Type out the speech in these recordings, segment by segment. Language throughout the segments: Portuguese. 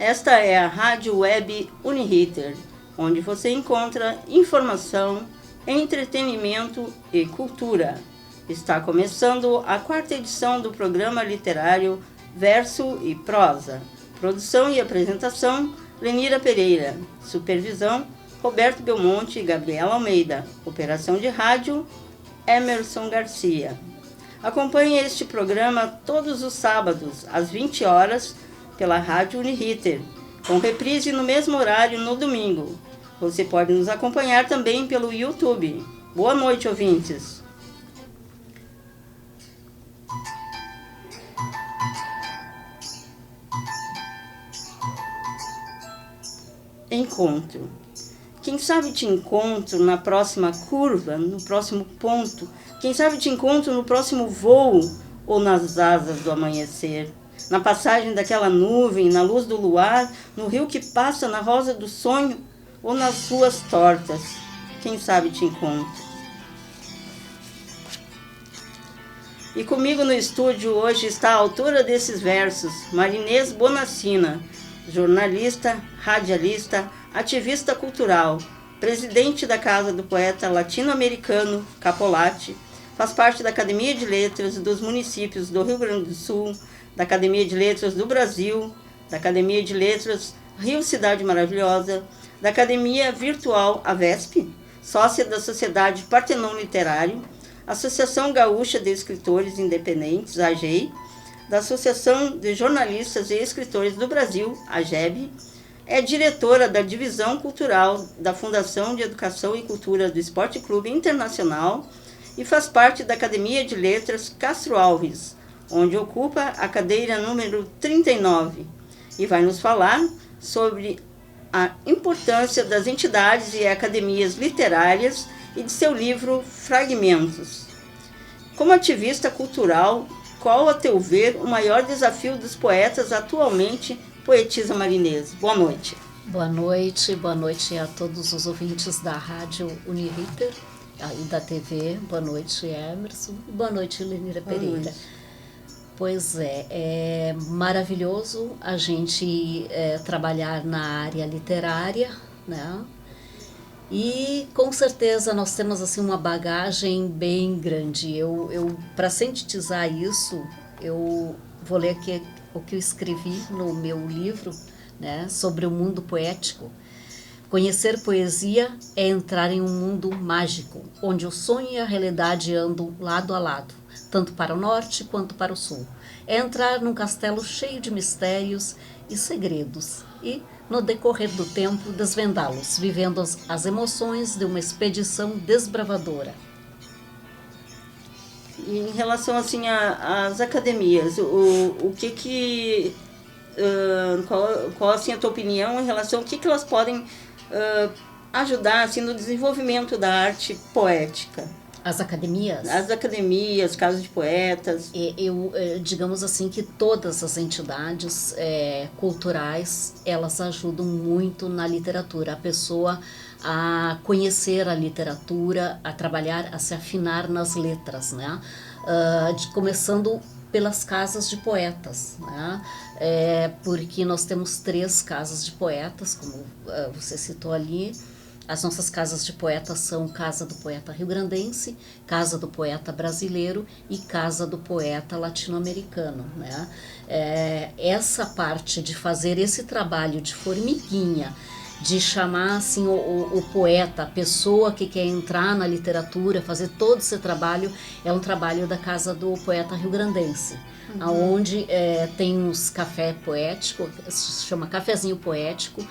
Esta é a Rádio Web Uniriter, onde você encontra informação, entretenimento e cultura. Está começando a 4ª edição do programa literário Verso e Prosa. Produção e apresentação, Lenira Pereira. Supervisão, Roberto Belmonte e Gabriela Almeida. Operação de rádio, Emerson Garcia. Acompanhe este programa todos os sábados, às 20 horas, pela Rádio Uniriter, com reprise no mesmo horário no domingo. Você pode nos acompanhar também pelo YouTube. Boa noite, ouvintes! Encontro. Quem sabe te encontro na próxima curva, no próximo ponto. Quem sabe te encontro no próximo voo ou nas asas do amanhecer. Na passagem daquela nuvem, na luz do luar, no rio que passa na rosa do sonho ou nas ruas tortas. Quem sabe te encontro. E comigo no estúdio hoje está a autora desses versos, Marinês Bonacina, jornalista, radialista, ativista cultural, presidente da Casa do Poeta Latino-Americano, Capolati, faz parte da Academia de Letras dos municípios do Rio Grande do Sul, da Academia de Letras do Brasil, da Academia de Letras Rio Cidade Maravilhosa, da Academia Virtual AVESP, sócia da Sociedade Partenon Literário, Associação Gaúcha de Escritores Independentes, AGEI, da Associação de Jornalistas e Escritores do Brasil, AGEB, é diretora da Divisão Cultural da Fundação de Educação e Cultura do Esporte Clube Internacional e faz parte da Academia de Letras Castro Alves, onde ocupa a cadeira número 39, e vai nos falar sobre a importância das entidades e academias literárias e de seu livro Fragmentos. Como ativista cultural, qual, a teu ver, o maior desafio dos poetas atualmente, poetisa Marinês? Boa noite. Boa noite a todos os ouvintes da Rádio Uniriter e da TV. Boa noite, Emerson. Boa noite, Lenira Pereira. Pois é maravilhoso a gente trabalhar na área literária, né? E com certeza nós temos assim uma bagagem bem grande. Eu para sintetizar isso, eu vou ler aqui o que eu escrevi no meu livro, né, sobre o mundo poético. Conhecer poesia é entrar em um mundo mágico, onde o sonho e a realidade andam lado a lado, tanto para o norte quanto para o sul. É entrar num castelo cheio de mistérios e segredos e, no decorrer do tempo, desvendá-los, vivendo as emoções de uma expedição desbravadora. E em relação assim às academias, qual assim a tua opinião em relação ao que elas podem ajudar assim no desenvolvimento da arte poética? As academias? As academias, casas de poetas. Digamos assim que todas as entidades culturais, elas ajudam muito na literatura. A pessoa a conhecer a literatura, a trabalhar, a se afinar nas letras, né? Começando pelas casas de poetas, né? Porque nós temos 3 casas de poetas, como você citou ali. As nossas casas de poetas são Casa do Poeta Rio-Grandense, Casa do Poeta Brasileiro e Casa do Poeta Latino-Americano, né? Essa parte de fazer esse trabalho de formiguinha, de chamar assim o poeta, a pessoa que quer entrar na literatura, fazer todo esse trabalho, é um trabalho da Casa do Poeta Rio-Grandense, onde tem uns café poético, se chama Cafezinho Poético,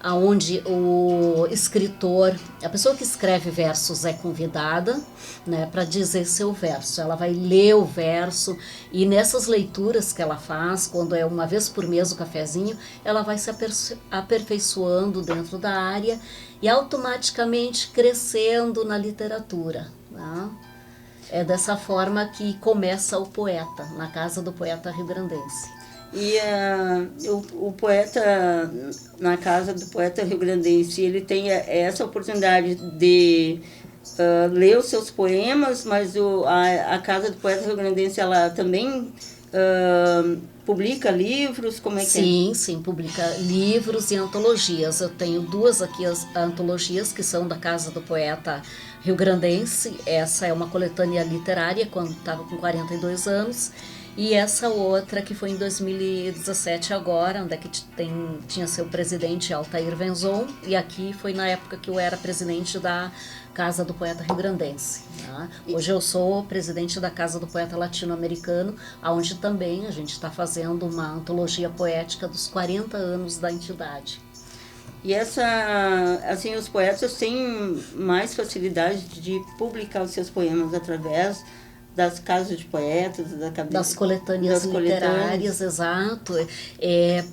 onde o escritor, a pessoa que escreve versos é convidada, né, para dizer seu verso. Ela vai ler o verso e nessas leituras que ela faz, quando é uma vez por mês o cafezinho, ela vai se aperfeiçoando dentro da área e automaticamente crescendo na literatura, né? É dessa forma que começa o poeta, na Casa do Poeta Rio-Grandense. E o poeta, na Casa do Poeta Rio-Grandense, ele tem essa oportunidade de ler os seus poemas, mas a Casa do Poeta Rio-Grandense, ela também publica livros, como é que é? Sim, sim, publica livros e antologias. Eu tenho duas aqui, as antologias, que são da Casa do Poeta Rio-Grandense. Essa é uma coletânea literária, quando estava com 42 anos. E essa outra, que foi em 2017 agora, onde é que tinha seu presidente Altair Venzon, e aqui foi na época que eu era presidente da Casa do Poeta Rio-Grandense. Né? Hoje eu sou presidente da Casa do Poeta Latino-Americano, onde também a gente está fazendo uma antologia poética dos 40 anos da entidade. E assim, os poetas têm mais facilidade de publicar os seus poemas através das casas de poetas, das coletâneas literárias, exato,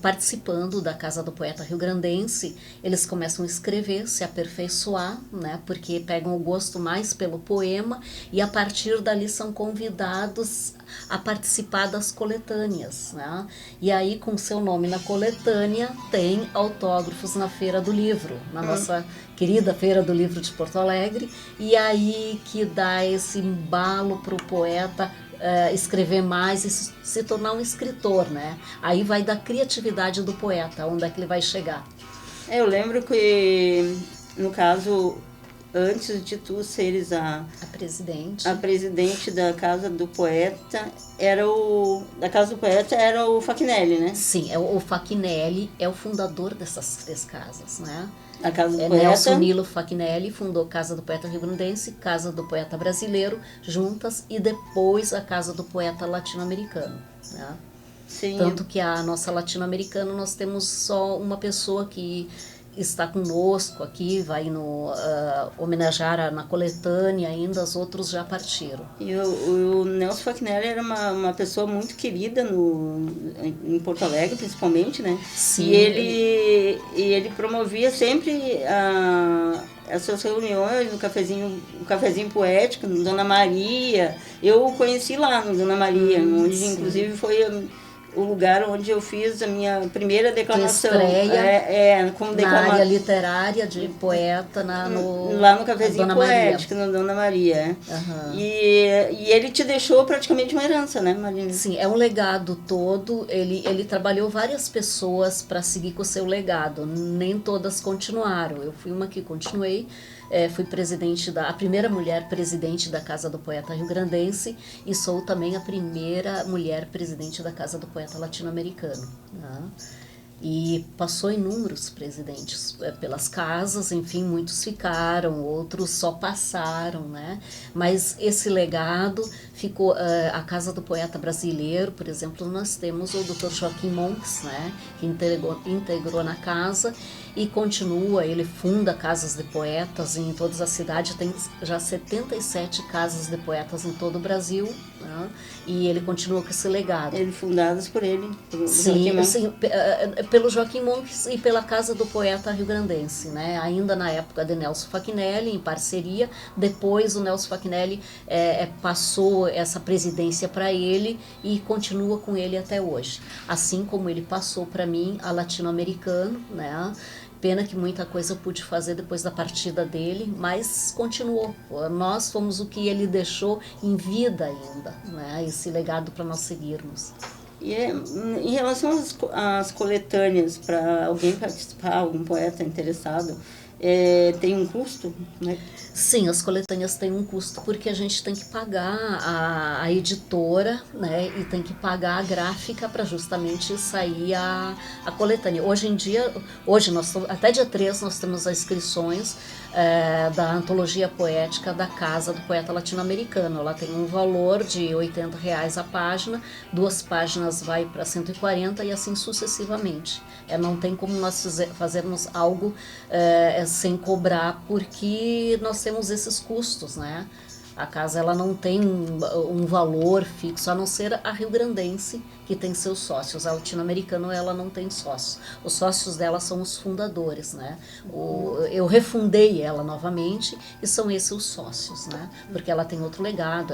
participando da Casa do Poeta Rio-Grandense, eles começam a escrever, se aperfeiçoar, né, porque pegam o gosto mais pelo poema e a partir dali são convidados a participar das coletâneas, né? E aí, com seu nome na coletânea, tem autógrafos na Feira do Livro, na nossa querida Feira do Livro de Porto Alegre, e aí que dá esse embalo para o poeta escrever mais e se tornar um escritor, né? Aí vai da criatividade do poeta, onde é que ele vai chegar. Eu lembro que, no caso, antes de tu seres a presidente da Casa do Poeta, da Casa do Poeta era o Fachinelli, né? Sim, o Fachinelli é o fundador dessas três casas, né? A Casa do Poeta. Nelson Nilo Fachinelli fundou Casa do Poeta Rio-Grandense, Casa do Poeta Brasileiro, juntas, e depois a Casa do Poeta Latino-Americano, né? Sim. Tanto que a nossa Latino-Americana, nós temos só uma pessoa que está conosco aqui, vai homenagear na coletânea ainda, os outros já partiram. E o Nelson Fachinelli era uma pessoa muito querida em Porto Alegre, principalmente, né? Sim. E ele promovia sempre essas reuniões no cafezinho poético, no Dona Maria. Eu o conheci lá no Dona Maria, onde sim. inclusive foi o lugar onde eu fiz a minha primeira declamação. Como na área literária de poeta lá no cafezinho poético, no Dona Maria. Uhum. E ele te deixou praticamente uma herança, né, Marina? Sim, é um legado todo. Ele trabalhou várias pessoas para seguir com o seu legado. Nem todas continuaram. Eu fui uma que continuei. Fui a primeira mulher presidente da Casa do Poeta Rio-Grandense e sou também a primeira mulher presidente da Casa do Poeta Latino-Americano, né? E passou inúmeros presidentes pelas casas, enfim, muitos ficaram, outros só passaram, né? Mas esse legado ficou. A Casa do Poeta Brasileiro, por exemplo, nós temos o Dr. Joaquim Monks, né? Que integrou na casa e continua. Ele funda casas de poetas em todas as cidades, tem já 77 casas de poetas em todo o Brasil, né? E ele continua com esse legado. Fundadas por ele. Sim, pelo Joaquim Monks e pela Casa do Poeta Rio-Grandense, né? Ainda na época de Nelson Fachinelli, em parceria. Depois o Nelson Fachinelli passou essa presidência para ele e continua com ele até hoje. Assim como ele passou para mim a Latino-Americano, né? Pena que muita coisa eu pude fazer depois da partida dele, mas continuou. Nós fomos o que ele deixou em vida ainda, né? Esse legado para nós seguirmos. E em relação às coletâneas, para alguém participar, algum poeta interessado, tem um custo, né? Sim, as coletâneas têm um custo porque a gente tem que pagar a editora, né, e tem que pagar a gráfica para justamente sair a coletânea. Hoje em dia, até dia 3 nós temos as inscrições da antologia poética da Casa do Poeta Latino-Americano. Ela tem um valor de R$80 a página, 2 páginas vai para 140 e assim sucessivamente. Não tem como nós fazermos algo sem cobrar, porque nós temos esses custos, né? A casa ela não tem um valor fixo, a não ser a Rio-Grandense, que tem seus sócios. A Latino-Americana ela não tem sócios. Os sócios dela são os fundadores, né? Eu refundei ela novamente e são esses os sócios, né? Porque ela tem outro legado.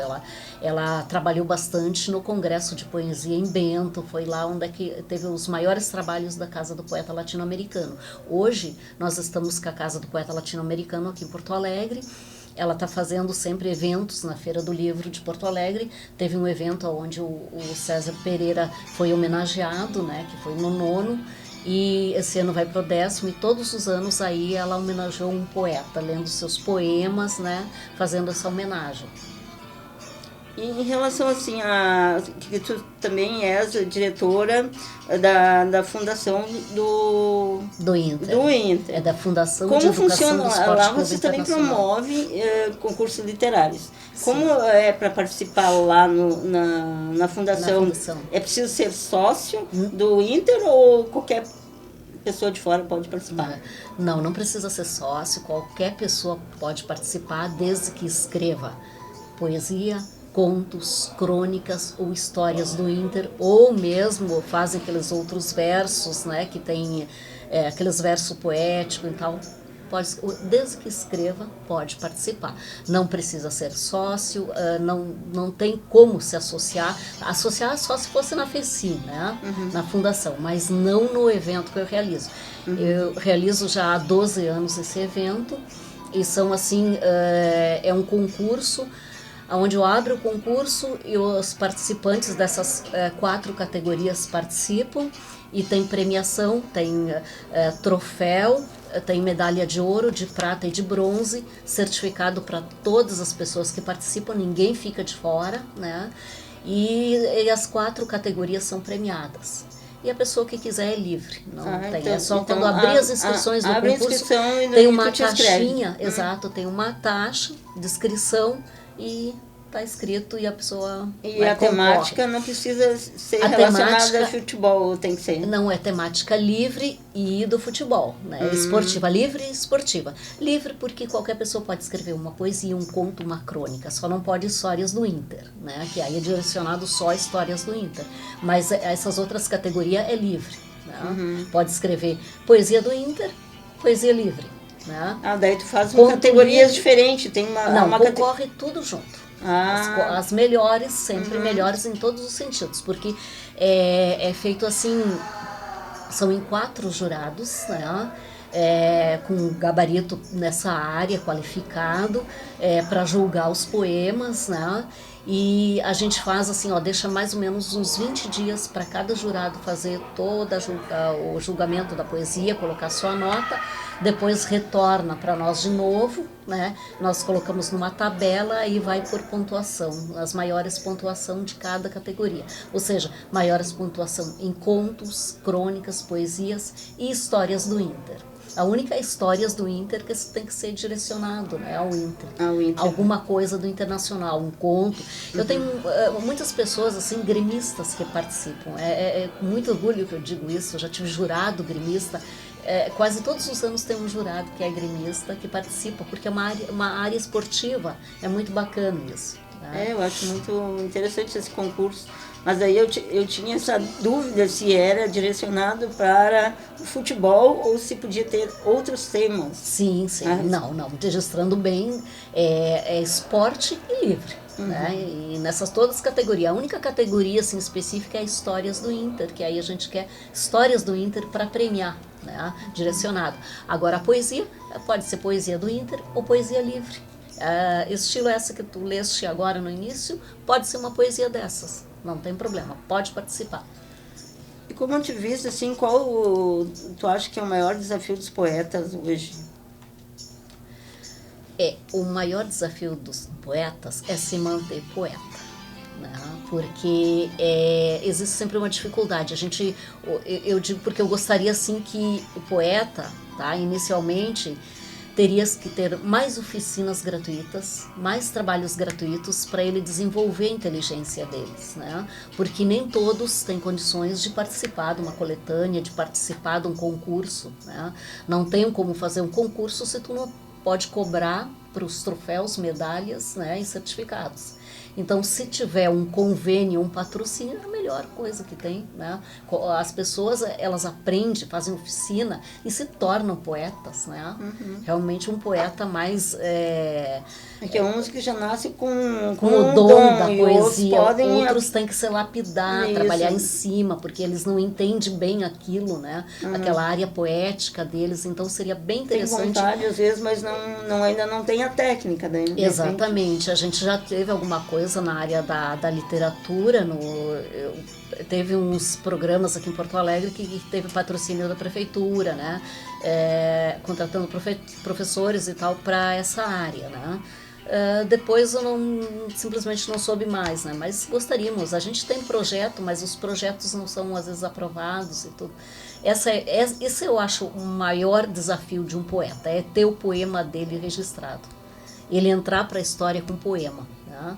Ela trabalhou bastante no Congresso de Poesia em Bento, foi lá onde teve os maiores trabalhos da Casa do Poeta Latino-Americano. Hoje nós estamos com a Casa do Poeta Latino-Americano aqui em Porto Alegre. ela está fazendo sempre eventos na Feira do Livro de Porto Alegre. Teve um evento onde o César Pereira foi homenageado, né, que foi no 9º, e esse ano vai para o 10º, e todos os anos aí ela homenageou um poeta, lendo seus poemas, né, fazendo essa homenagem. E em relação assim a que tu também és diretora da fundação do Inter. Do Inter. É da Fundação Como de Educação funciona do Esporte lá? Clube Vocês também Internacional. promovem concursos literários. Sim. Como é para participar lá na fundação? É preciso ser sócio do Inter ou qualquer pessoa de fora pode participar? Não precisa ser sócio. Qualquer pessoa pode participar, desde que escreva poesia, contos, crônicas ou histórias do Inter, ou mesmo fazem aqueles outros versos, né, que tem aqueles versos poéticos e tal. Desde que escreva, pode participar. Não precisa ser sócio, não tem como se associar. Associar só se fosse na FECI, né? Na fundação, mas não no evento que eu realizo. Eu realizo já há 12 anos esse evento, e são assim, é um concurso onde eu abro o concurso e os participantes dessas 4 categorias participam, e tem premiação, tem troféu, tem medalha de ouro, de prata e de bronze, certificado para todas as pessoas que participam, ninguém fica de fora, né? E as 4 categorias são premiadas. E a pessoa que quiser é livre, não tem. Então, é só quando abrir as inscrições do concurso, tem uma taxinha, exato, tem uma taxa de inscrição e está escrito e a pessoa E a temática não precisa ser relacionada a futebol, tem que ser? Não, é temática livre e do futebol, né? Esportiva, livre e esportiva. Livre porque qualquer pessoa pode escrever uma poesia, um conto, uma crônica, só não pode histórias do Inter, né? Que aí é direcionado só a histórias do Inter. Mas essas outras categorias é livre, né? Pode escrever poesia do Inter, poesia livre, né? Daí tu faz categorias diferentes, tem uma concorre tudo junto. As melhores, sempre melhores em todos os sentidos, porque é feito assim, são em 4 jurados, né? Com gabarito nessa área, qualificado, para julgar os poemas, né? E a gente faz assim, deixa mais ou menos uns 20 dias para cada jurado fazer todo o julgamento da poesia, colocar sua nota, depois retorna para nós de novo, né? Nós colocamos numa tabela e vai por pontuação, as maiores pontuação de cada categoria, ou seja, maiores pontuação em contos, crônicas, poesias e histórias do Inter. A única histórias do Inter que tem que ser direcionado, né, ao Inter. Alguma coisa do Internacional, um conto. Eu tenho muitas pessoas assim, gremistas que participam. É com muito orgulho que eu digo isso. Eu já tive jurado gremista. Quase todos os anos tem um jurado que é gremista que participa, porque é uma área esportiva. É muito bacana isso. Né? Eu acho muito interessante esse concurso. Mas aí eu tinha essa dúvida se era direcionado para o futebol ou se podia ter outros temas. Sim. Não, registrando bem, é esporte e livre. Né? E nessas todas as categorias. A única categoria assim, específica é histórias do Inter, que aí a gente quer histórias do Inter para premiar, né? Direcionado. Agora a poesia, pode ser poesia do Inter ou poesia livre. Estilo essa que tu leste agora no início, pode ser uma poesia dessas. Não tem problema, pode participar. E como ativista, assim, qual tu acha que é o maior desafio dos poetas hoje? O maior desafio dos poetas é se manter poeta, né? Porque existe sempre uma dificuldade. Eu digo porque eu gostaria assim que o poeta, tá, inicialmente, teria que ter mais oficinas gratuitas, mais trabalhos gratuitos para ele desenvolver a inteligência deles, né? Porque nem todos têm condições de participar de uma coletânea, de participar de um concurso, né? Não tem como fazer um concurso se tu não pode cobrar para os troféus, medalhas, né, e certificados. Então, se tiver um convênio, um patrocínio, é a melhor coisa que tem, né? As pessoas, elas aprendem, fazem oficina e se tornam poetas, né? Realmente um poeta mais... que uns que já nascem com o dom da poesia, outros têm que se lapidar, trabalhar em cima, porque eles não entendem bem aquilo, né? Aquela área poética deles, então seria bem interessante. Tem vontade às vezes, mas ainda não tem a técnica daí. Exatamente, a gente já teve alguma coisa na área da literatura, teve uns programas aqui em Porto Alegre que teve patrocínio da prefeitura, né, contratando professores e tal para essa área, né. Depois eu simplesmente não soube mais, né? Mas gostaríamos. A gente tem projeto, mas os projetos não são às vezes aprovados e tudo. Esse eu acho o maior desafio de um poeta, é ter o poema dele registrado. Ele entrar para a história com poema, né?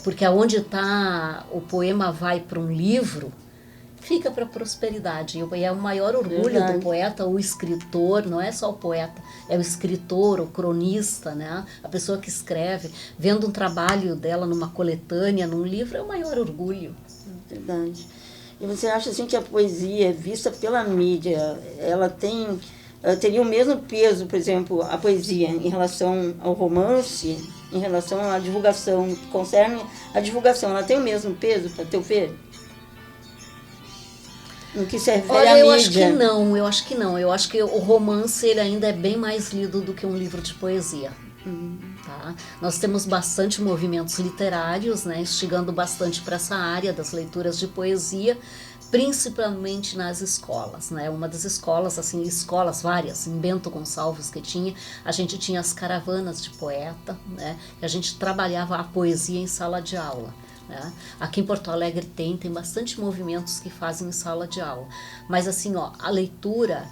Porque aonde está o poema vai para um livro, fica para a prosperidade. E é o maior orgulho do poeta, o escritor, não é só o poeta, é o escritor, o cronista, né? A pessoa que escreve, vendo um trabalho dela numa coletânea, num livro, é o maior orgulho. Verdade. E você acha assim que a poesia vista pela mídia, ela teria o mesmo peso, por exemplo, a poesia em relação ao romance, em relação à divulgação, concerne a divulgação, ela tem o mesmo peso, para teu ver? No que se refere à mídia? Eu acho que não. Eu acho que o romance ele ainda é bem mais lido do que um livro de poesia. Tá? Nós temos bastante movimentos literários, né, instigando bastante para essa área das leituras de poesia, principalmente nas escolas, né? Uma das escolas, assim, escolas várias, em Bento Gonçalves a gente tinha as caravanas de poeta, né? E a gente trabalhava a poesia em sala de aula. Né? Aqui em Porto Alegre tem bastante movimentos que fazem em sala de aula, mas assim, ó, a leitura,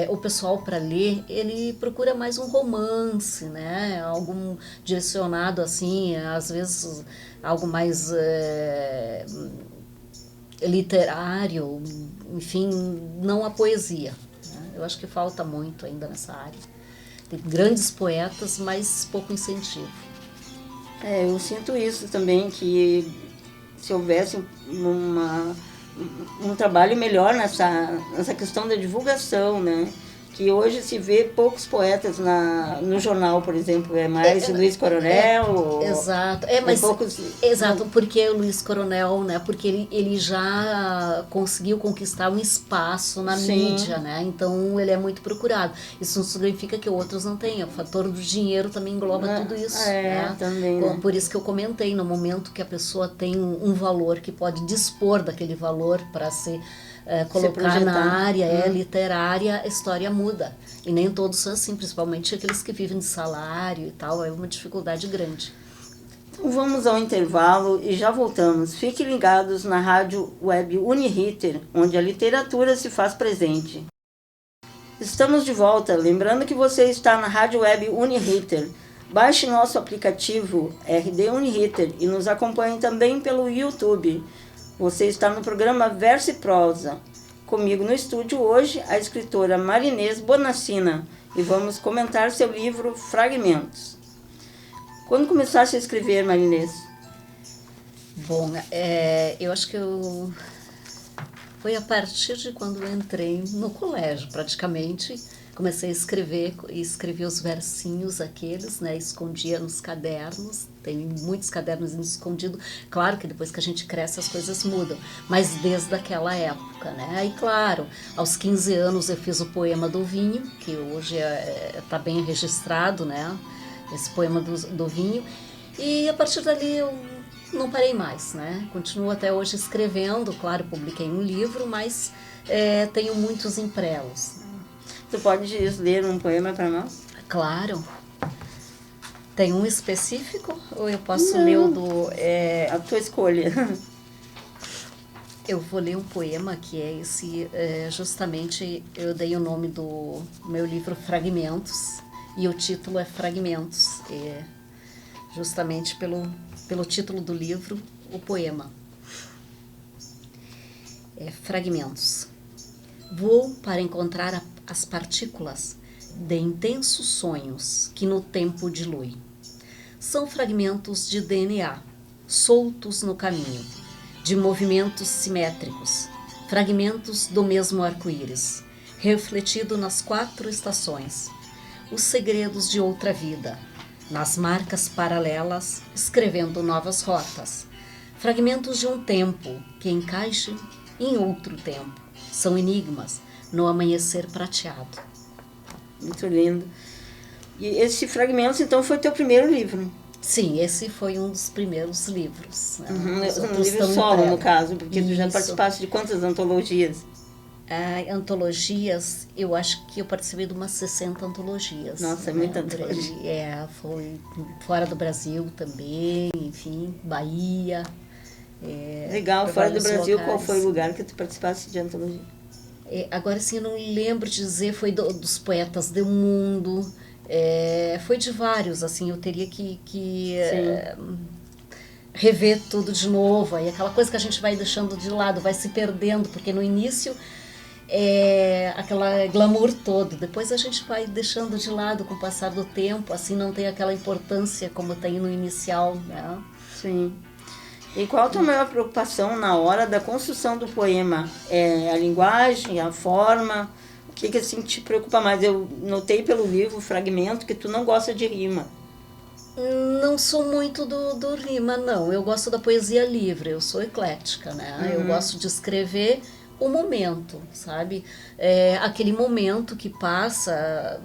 o pessoal para ler, ele procura mais um romance, né? Algum direcionado assim, às vezes algo mais literário, enfim, não a poesia, né? Eu acho que falta muito ainda nessa área. Tem grandes poetas, mas pouco incentivo. Eu sinto isso também, que se houvesse um trabalho melhor nessa questão da divulgação, né? Que hoje se vê poucos poetas no jornal, por exemplo, é mais Luiz Coronel. Exato, mas exato, porque é o Luiz Coronel, né? Porque ele já conseguiu conquistar um espaço na mídia, né? Então ele é muito procurado. Isso não significa que outros não tenham. O fator do dinheiro também engloba tudo isso. Né? Também. Né? Por isso que eu comentei, no momento que a pessoa tem um valor, que pode dispor daquele valor para se colocar na área literária, a história muda. E nem todos são assim, principalmente aqueles que vivem de salário e tal, é uma dificuldade grande. Então vamos ao intervalo e já voltamos. Fiquem ligados na rádio web Uniriter, onde a literatura se faz presente. Estamos de volta, lembrando que você está na rádio web Uniriter. Baixe nosso aplicativo RD Uniriter e nos acompanhe também pelo YouTube. Você está no programa Verso e Prosa. Comigo no estúdio hoje a escritora Marinês Bonassina e vamos comentar seu livro Fragmentos. Quando começaste a escrever, Marinês? Bom, eu acho que foi a partir de quando eu entrei no colégio, praticamente. Comecei a escrever e escrevi os versinhos aqueles, né? Escondia nos cadernos, tem muitos cadernos escondidos. Claro que depois que a gente cresce as coisas mudam, mas desde aquela época, né? Aí, claro, aos 15 anos eu fiz o poema do vinho, que hoje está bem registrado, né? Esse poema do vinho. E a partir dali eu não parei mais, né? Continuo até hoje escrevendo, claro, publiquei um livro, mas tenho muitos emprelos. Tu pode ler um poema para nós? Claro. Tem um específico ou eu posso ler o do... A tua escolha. Eu vou ler um poema que é esse... justamente eu dei o nome do meu livro Fragmentos e o título é Fragmentos. Justamente pelo título do livro, o poema. Fragmentos. Vou para encontrar as partículas de intensos sonhos que no tempo dilui. São fragmentos de DNA, soltos no caminho, de movimentos simétricos, fragmentos do mesmo arco-íris, refletido nas 4 estações, os segredos de outra vida, nas marcas paralelas, escrevendo novas rotas, fragmentos de um tempo que encaixam em outro tempo, são enigmas no amanhecer prateado. Muito lindo. E esse Fragmentos, então, foi teu primeiro livro? Sim, esse foi um dos primeiros livros. Né? Um livro solo, no caso, porque tu já participaste de quantas antologias? Antologias, eu acho que eu participei de umas 60 antologias. Nossa, é muita antologia. Foi fora do Brasil também, enfim, Bahia. Legal, fora do Brasil, locais. Qual foi o lugar que tu participaste de antologia? Agora sim, eu não lembro de dizer, foi dos Poetas do Mundo, foi de vários, assim, eu teria que rever tudo de novo, aí aquela coisa que a gente vai deixando de lado, vai se perdendo, porque no início aquela glamour todo, depois a gente vai deixando de lado com o passar do tempo, assim não tem aquela importância como tem no inicial, né? Sim. E qual a tua maior preocupação na hora da construção do poema? A linguagem, a forma? O que assim te preocupa mais? Eu notei pelo livro Fragmento que tu não gosta de rima. Não sou muito do rima, não. Eu gosto da poesia livre, eu sou eclética, né? Eu gosto de escrever o momento, sabe? Aquele momento que passa,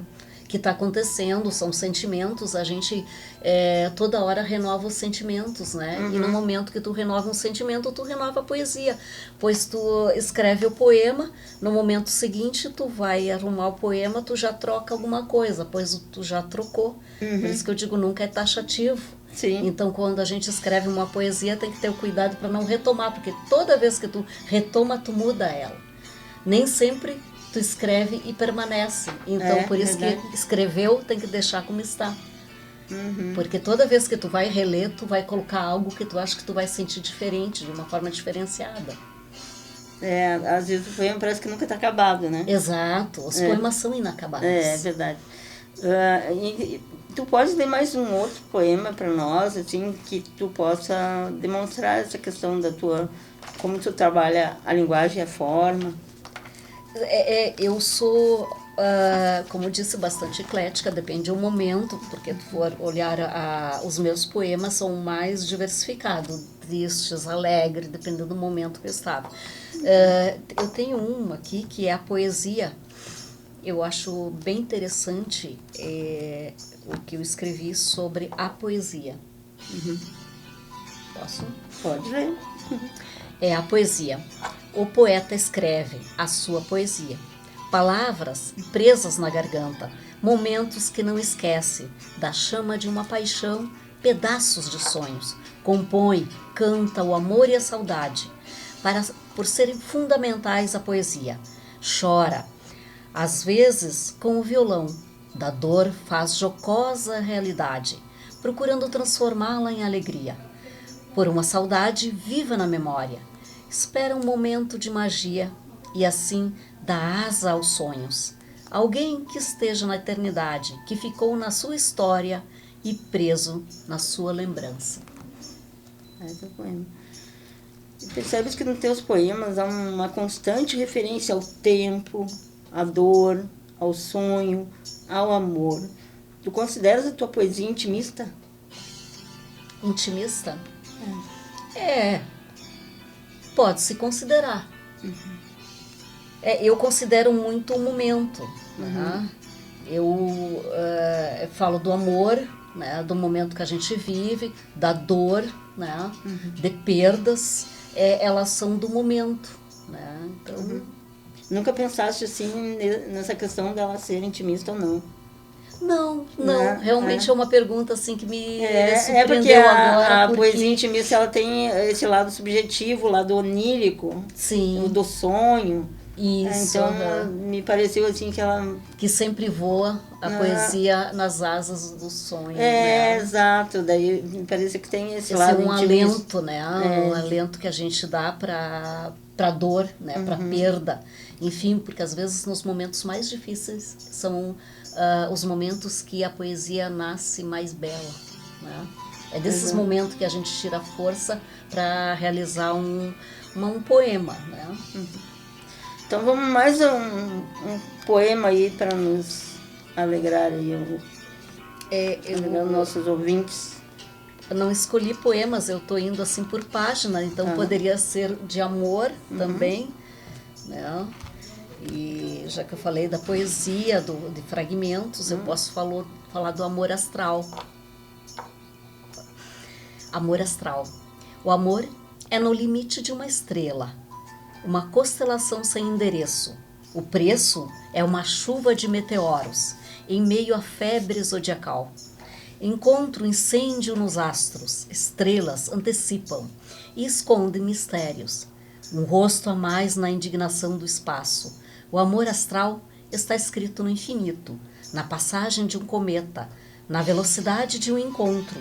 que está acontecendo, são sentimentos, a gente toda hora renova os sentimentos, né? E no momento que tu renova um sentimento, tu renova a poesia, pois tu escreve o poema, no momento seguinte tu vai arrumar o poema, tu já troca alguma coisa, pois tu já trocou. Por isso que eu digo, nunca é taxativo. Sim. Então, quando a gente escreve uma poesia, tem que ter o cuidado para não retomar, porque toda vez que tu retoma, tu muda ela. Nem sempre tu escreve e permanece. Então, por isso que escreveu, tem que deixar como está. Porque toda vez que tu vai reler, tu vai colocar algo que tu acha que tu vai sentir diferente, de uma forma diferenciada. Às vezes o poema parece que nunca está acabado, né? Exato, os poemas são inacabados. É verdade. Tu pode ler mais um outro poema para nós, assim, que tu possa demonstrar essa questão da tua... Como tu trabalha a linguagem e a forma. Eu sou, como disse, bastante eclética, depende do momento, porque tu for olhar os meus poemas são mais diversificados, tristes, alegres, dependendo do momento que eu estava. Eu tenho uma aqui que é a poesia. Eu acho bem interessante o que eu escrevi sobre a poesia. Posso? Pode ler. A poesia. O poeta escreve a sua poesia. Palavras presas na garganta, momentos que não esquece, da chama de uma paixão, pedaços de sonhos. Compõe, canta o amor e a saudade, por serem fundamentais à poesia. Chora, às vezes com o violão, da dor faz jocosa realidade, procurando transformá-la em alegria. Por uma saudade viva na memória, espera um momento de magia e assim dá asa aos sonhos. Alguém que esteja na eternidade, que ficou na sua história e preso na sua lembrança. Teu poema. E percebes que nos teus poemas há uma constante referência ao tempo, à dor, ao sonho, ao amor. Tu consideras a tua poesia intimista? Intimista? Pode-se considerar. Eu considero muito o momento. Né? Eu falo do amor, né? Do momento que a gente vive, da dor, né? De perdas. Elas são do momento. Né? Então, nunca pensaste assim nessa questão dela ser intimista ou não? Não, realmente é uma pergunta assim que me surpreendeu porque agora. A poesia intimista ela tem esse lado subjetivo, o lado onírico, sim, do sonho. Isso. Então me pareceu assim que ela... Que sempre voa a poesia nas asas do sonho. Né? Exato, daí me parece que tem esse é lado um intimista. alento, né? Um alento que a gente dá para dor, né? Para perda. Enfim, porque às vezes nos momentos mais difíceis são os momentos que a poesia nasce mais bela, né? É desses momentos que a gente tira força para realizar um poema, né? Então vamos mais um poema aí para nos alegrar aí, alegrar os nossos ouvintes. Eu não escolhi poemas, eu estou indo assim por página, então poderia ser de amor também, né? E já que eu falei da poesia, de fragmentos, eu posso falar do amor astral. Amor astral. O amor é no limite de uma estrela, uma constelação sem endereço. O preço é uma chuva de meteoros, em meio à febre zodiacal. Encontro incêndio nos astros, estrelas antecipam e escondem mistérios. Um rosto a mais na indignação do espaço. O amor astral está escrito no infinito, na passagem de um cometa, na velocidade de um encontro,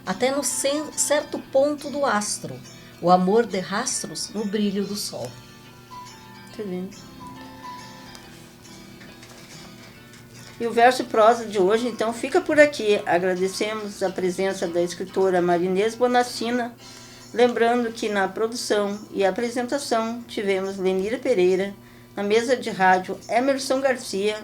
até no certo ponto do astro. O amor de rastros no brilho do sol. Muito lindo. E o verso prosa de hoje, então, fica por aqui. Agradecemos a presença da escritora Marinês Bonassina, lembrando que na produção e apresentação tivemos Lenira Pereira, na mesa de rádio Emerson Garcia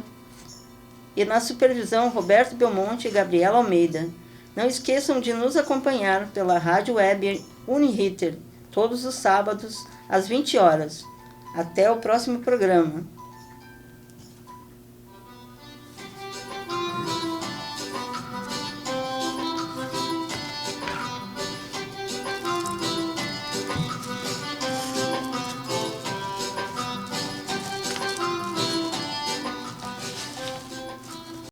e na supervisão Roberto Belmonte e Gabriela Almeida. Não esqueçam de nos acompanhar pela rádio web Uniriter, todos os sábados às 20 horas. Até o próximo programa.